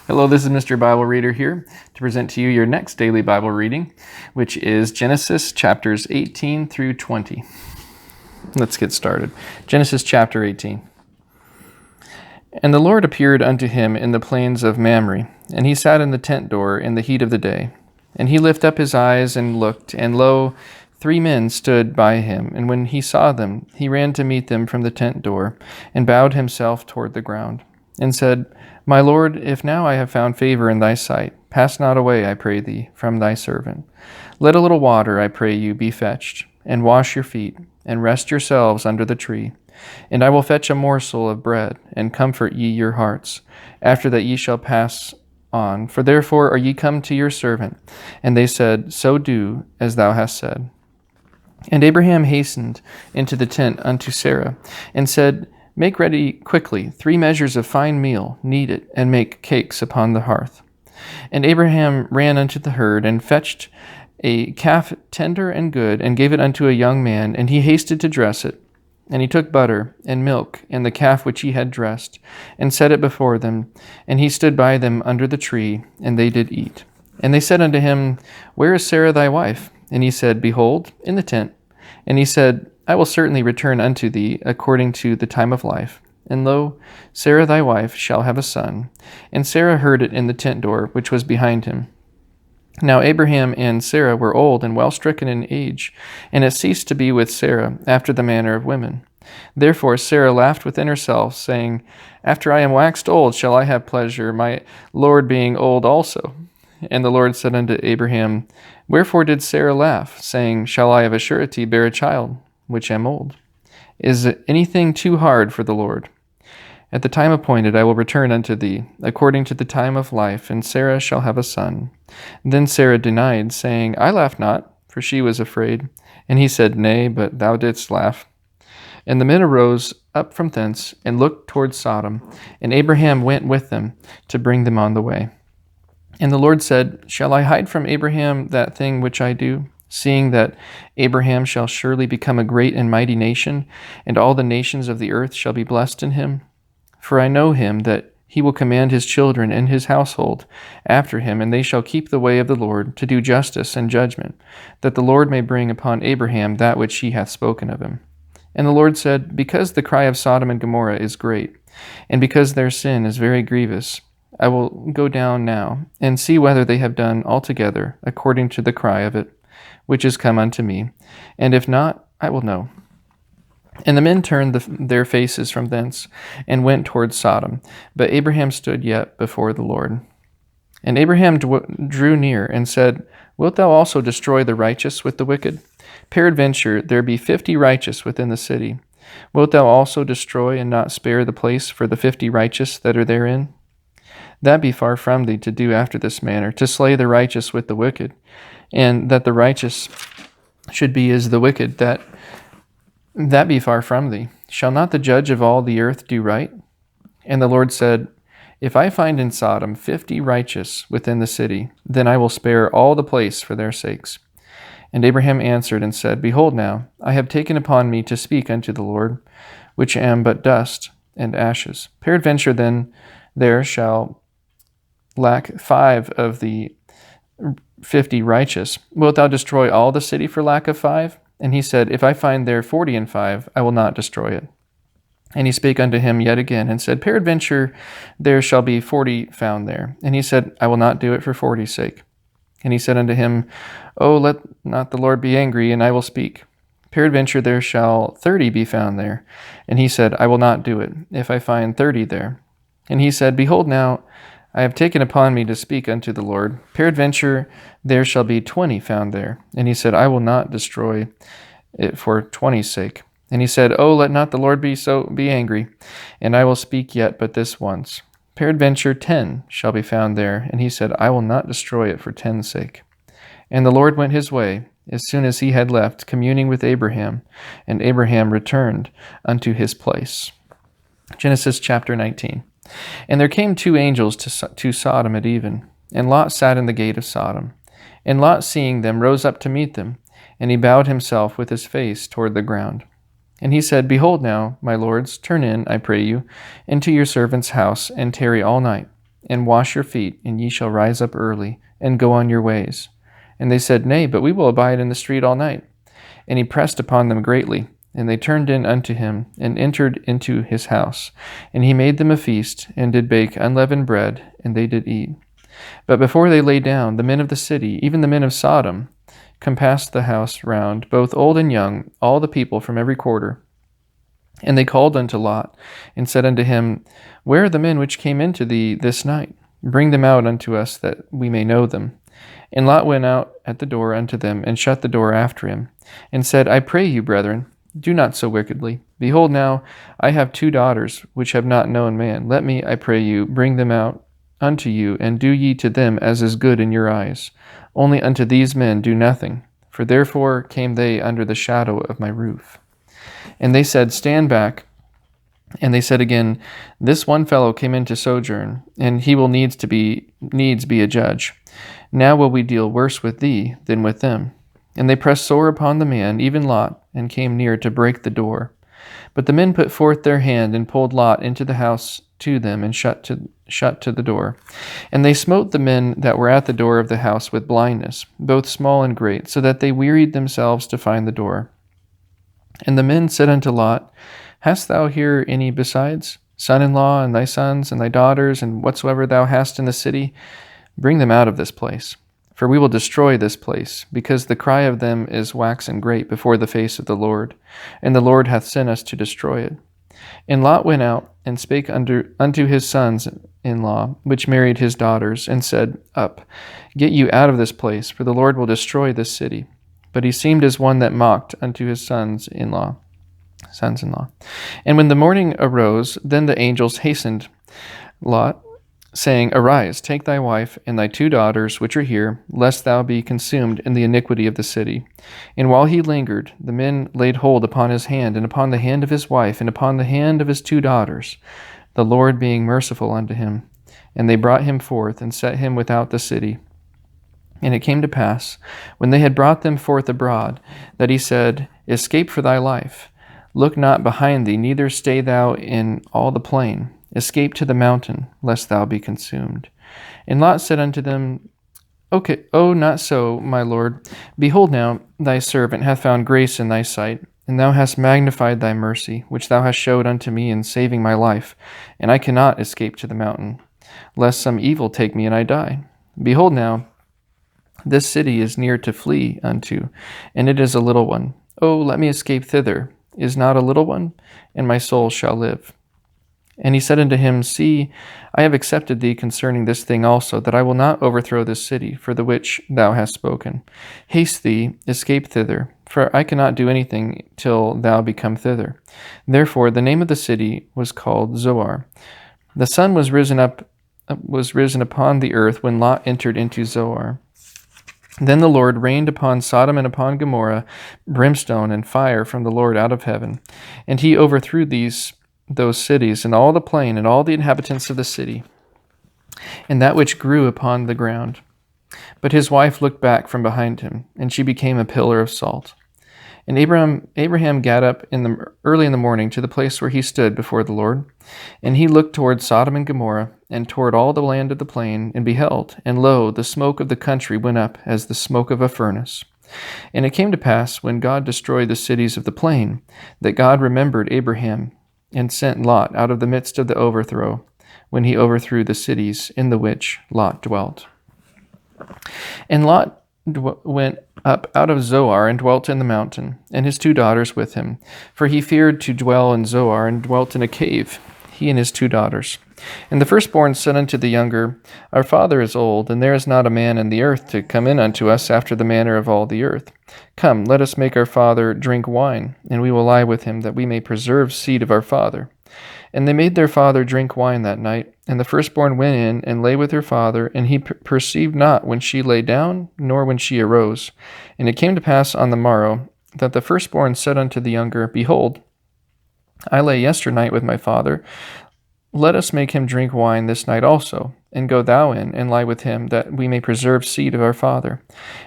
Hello, this is Mr. Bible Reader here to present to you your next daily Bible reading, which is Genesis chapters 18 through 20. Let's get started. Genesis chapter 18. And the Lord appeared unto him in the plains of Mamre, and he sat in the tent door in the heat of the day. And he lifted up his eyes and looked, and lo, 3 men stood by him. And when he saw them, he ran to meet them from the tent door, and bowed himself toward the ground, and said, My Lord, if now I have found favor in thy sight, pass not away, I pray thee, from thy servant. Let a little water, I pray you, be fetched, and wash your feet, and rest yourselves under the tree. And I will fetch a morsel of bread, and comfort ye your hearts. After that ye shall pass on, for therefore are ye come to your servant. And they said, So do as thou hast said. And Abraham hastened into the tent unto Sarah, and said, Make ready quickly 3 measures of fine meal, knead it, and make cakes upon the hearth. And Abraham ran unto the herd, and fetched a calf tender and good, and gave it unto a young man, and he hasted to dress it. And he took butter and milk, and the calf which he had dressed, and set it before them. And he stood by them under the tree, and they did eat. And they said unto him, Where is Sarah thy wife? And he said, Behold, in the tent. And he said, I will certainly return unto thee according to the time of life. And lo, Sarah thy wife shall have a son. And Sarah heard it in the tent door which was behind him. Now Abraham and Sarah were old and well stricken in age, and it ceased to be with Sarah after the manner of women. Therefore Sarah laughed within herself, saying, After I am waxed old shall I have pleasure, my Lord being old also. And the Lord said unto Abraham, Wherefore did Sarah laugh, saying, Shall I of a surety bear a child, which am old? Is anything too hard for the Lord? At the time appointed I will return unto thee, according to the time of life, and Sarah shall have a son. Then Sarah denied, saying, I laugh not, for she was afraid. And he said, Nay, but thou didst laugh. And the men arose up from thence, and looked toward Sodom, and Abraham went with them to bring them on the way. And the Lord said, Shall I hide from Abraham that thing which I do, seeing that Abraham shall surely become a great and mighty nation, and all the nations of the earth shall be blessed in him? For I know him, that he will command his children and his household after him, and they shall keep the way of the Lord, to do justice and judgment, that the Lord may bring upon Abraham that which he hath spoken of him. And the Lord said, Because the cry of Sodom and Gomorrah is great, and because their sin is very grievous, I will go down now, and see whether they have done altogether according to the cry of it, which is come unto me, and if not, I will know. And the men turned their faces from thence, and went toward Sodom. But Abraham stood yet before the Lord. And Abraham drew near, and said, Wilt thou also destroy the righteous with the wicked? Peradventure there be 50 righteous within the city. Wilt thou also destroy, and not spare the place for the 50 righteous that are therein? That be far from thee to do after this manner, to slay the righteous with the wicked, and that the righteous should be as the wicked, that be far from thee. Shall not the judge of all the earth do right? And the Lord said, If I find in Sodom 50 righteous within the city, then I will spare all the place for their sakes. And Abraham answered and said, Behold now, I have taken upon me to speak unto the Lord, which am but dust and ashes. Peradventure then there shall lack 5 of the 50 righteous. Wilt thou destroy all the city for lack of 5? And he said, If I find there 40 and 5, I will not destroy it. And he spake unto him yet again, and said, Peradventure there shall be 40 found there. And he said, I will not do it for 40's sake. And he said unto him, Oh, let not the Lord be angry, and I will speak. Peradventure there shall 30 be found there. And he said, I will not do it, if I find 30 there. And he said, Behold now, I have taken upon me to speak unto the Lord. Peradventure there shall be 20 found there. And he said, I will not destroy it for 20's sake. And he said, Oh, let not the Lord be angry, and I will speak yet but this once. Peradventure 10 shall be found there. And he said, I will not destroy it for 10's sake. And the Lord went his way, as soon as he had left, communing with Abraham, and Abraham returned unto his place. Genesis chapter 19. And there came 2 angels to Sodom at even, and Lot sat in the gate of Sodom. And Lot, seeing them, rose up to meet them, and he bowed himself with his face toward the ground. And he said, Behold now, my lords, turn in, I pray you, into your servant's house, and tarry all night. and wash your feet, and ye shall rise up early, and go on your ways. And they said, Nay, but we will abide in the street all night. And he pressed upon them greatly. And they turned in unto him, and entered into his house. And he made them a feast, and did bake unleavened bread, and they did eat. But before they lay down, the men of the city, even the men of Sodom, compassed the house round, both old and young, all the people from every quarter. And they called unto Lot, and said unto him, Where are the men which came into thee this night? Bring them out unto us, that we may know them. And Lot went out at the door unto them, and shut the door after him, and said, I pray you, brethren, do not so wickedly. Behold, now I have 2 daughters, which have not known man. Let me, I pray you, bring them out unto you, and do ye to them as is good in your eyes. Only unto these men do nothing, for therefore came they under the shadow of my roof. And they said, Stand back. And they said again, This one fellow came in to sojourn, and he will needs be a judge. Now will we deal worse with thee than with them. And they pressed sore upon the man, even Lot, and came near to break the door. But the men put forth their hand, and pulled Lot into the house to them, and shut to the door. And they smote the men that were at the door of the house with blindness, both small and great, so that they wearied themselves to find the door. And the men said unto Lot, Hast thou here any besides, son-in-law, and thy sons, and thy daughters, and whatsoever thou hast in the city? Bring them out of this place. For we will destroy this place, because the cry of them is waxen great before the face of the Lord, and the Lord hath sent us to destroy it. And Lot went out, and spake unto his sons-in-law, which married his daughters, and said, Up, get you out of this place, for the Lord will destroy this city. But he seemed as one that mocked unto his sons-in-law. And when the morning arose, then the angels hastened Lot, saying, Arise, take thy wife and thy 2 daughters which are here, lest thou be consumed in the iniquity of the city. And while he lingered, the men laid hold upon his hand, and upon the hand of his wife, and upon the hand of his 2 daughters, the Lord being merciful unto him. And they brought him forth, and set him without the city. And it came to pass, when they had brought them forth abroad, that he said, Escape for thy life. Look not behind thee, neither stay thou in all the plain. Escape to the mountain, lest thou be consumed. And Lot said unto them, Okay, not so, my lord. Behold now, thy servant hath found grace in thy sight, and thou hast magnified thy mercy, which thou hast showed unto me in saving my life. And I cannot escape to the mountain, lest some evil take me and I die. Behold now, this city is near to flee unto, and it is a little one. Oh, let me escape thither. Is not a little one? And my soul shall live. And he said unto him, See, I have accepted thee concerning this thing also, that I will not overthrow this city, for the which thou hast spoken. Haste thee, escape thither, for I cannot do anything till thou become thither. Therefore the name of the city was called Zoar. The sun was risen upon the earth when Lot entered into Zoar. Then the Lord rained upon Sodom and upon Gomorrah brimstone and fire from the Lord out of heaven, and he overthrew those cities, and all the plain, and all the inhabitants of the city, and that which grew upon the ground. But his wife looked back from behind him, and she became a pillar of salt. And Abraham got up early in the morning to the place where he stood before the Lord, and he looked toward Sodom and Gomorrah, and toward all the land of the plain, and beheld, and lo, the smoke of the country went up as the smoke of a furnace. And it came to pass, when God destroyed the cities of the plain, that God remembered Abraham, and sent Lot out of the midst of the overthrow, when he overthrew the cities in the which Lot dwelt. And Lot went up out of Zoar and dwelt in the mountain, and his 2 daughters with him. For he feared to dwell in Zoar, and dwelt in a cave, he and his 2 daughters. And the firstborn said unto the younger, Our father is old, and there is not a man in the earth to come in unto us after the manner of all the earth. Come, let us make our father drink wine, and we will lie with him, that we may preserve seed of our father. And they made their father drink wine that night. And the firstborn went in and lay with her father, and he perceived not when she lay down, nor when she arose. And it came to pass on the morrow, that the firstborn said unto the younger, Behold, I lay yesternight with my father. Let us make him drink wine this night also, and go thou in, and lie with him, that we may preserve seed of our father.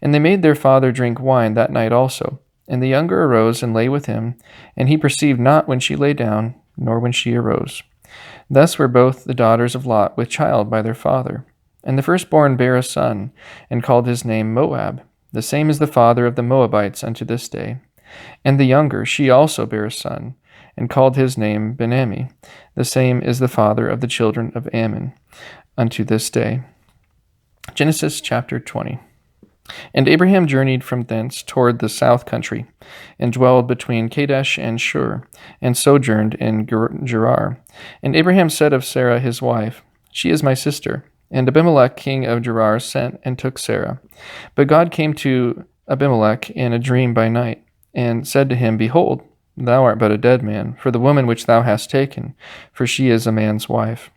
And they made their father drink wine that night also. And the younger arose and lay with him, and he perceived not when she lay down, nor when she arose. Thus were both the daughters of Lot with child by their father. And the firstborn bare a son, and called his name Moab. The same is the father of the Moabites unto this day. And the younger, she also bare a son, and called his name Ben-ammi. The same is the father of the children of Ammon unto this day. Genesis chapter 20. And Abraham journeyed from thence toward the south country, and dwelled between Kadesh and Shur, and sojourned in Gerar. And Abraham said of Sarah his wife, She is my sister. And Abimelech king of Gerar sent and took Sarah. But God came to Abimelech in a dream by night, and said to him, Behold, thou art but a dead man, for the woman which thou hast taken, for she is a man's wife.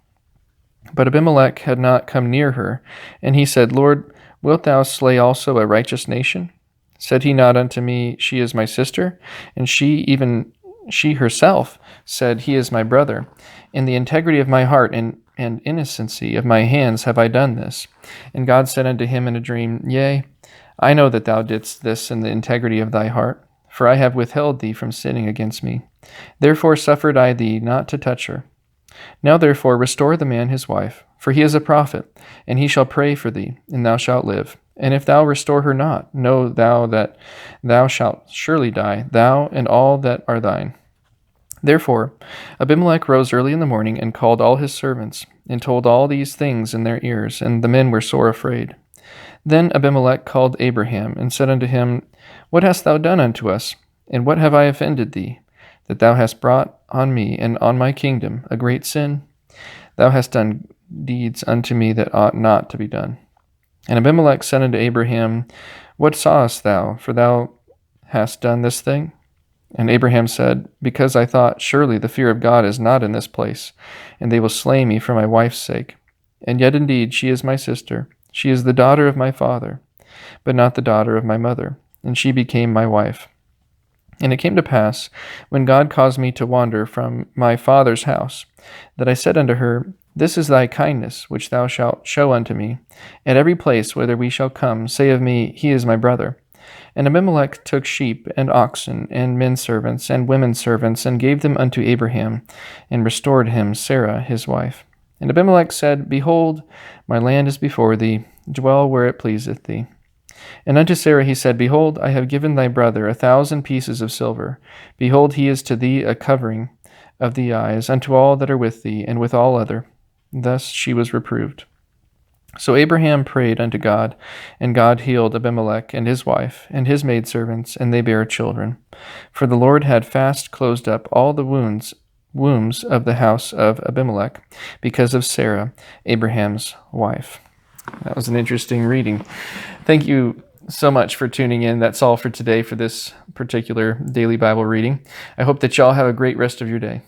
But Abimelech had not come near her, and he said, Lord, wilt thou slay also a righteous nation? Said he not unto me, She is my sister? And she herself said, He is my brother. In the integrity of my heart and innocency of my hands have I done this. And God said unto him in a dream, Yea, I know that thou didst this in the integrity of thy heart, for I have withheld thee from sinning against me. Therefore suffered I thee not to touch her. Now therefore restore the man his wife, for he is a prophet, and he shall pray for thee, and thou shalt live. And if thou restore her not, know thou that thou shalt surely die, thou and all that are thine. Therefore Abimelech rose early in the morning, and called all his servants, and told all these things in their ears, and the men were sore afraid. Then Abimelech called Abraham, and said unto him, What hast thou done unto us? And what have I offended thee, that thou hast brought on me and on my kingdom a great sin? Thou hast done deeds unto me that ought not to be done. And Abimelech said unto Abraham, What sawest thou? For thou hast done this thing? And Abraham said, Because I thought, Surely the fear of God is not in this place, and they will slay me for my wife's sake. And yet indeed she is my sister. She is the daughter of my father, but not the daughter of my mother, and she became my wife. And it came to pass, when God caused me to wander from my father's house, that I said unto her, This is thy kindness, which thou shalt show unto me. At every place whither we shall come, say of me, He is my brother. And Abimelech took sheep and oxen and men servants and women servants, and gave them unto Abraham, and restored him Sarah his wife. And Abimelech said, Behold, my land is before thee, dwell where it pleaseth thee. And unto Sarah he said, Behold, I have given thy brother 1,000 pieces of silver. Behold, he is to thee a covering of the eyes unto all that are with thee, and with all other. Thus she was reproved. So Abraham prayed unto God, and God healed Abimelech and his wife and his maidservants, and they bare children. For the Lord had fast closed up all the wombs of the house of Abimelech, because of Sarah, Abraham's wife. That was an interesting reading. Thank you so much for tuning in. That's all for today for this particular daily Bible reading. I hope that y'all have a great rest of your day.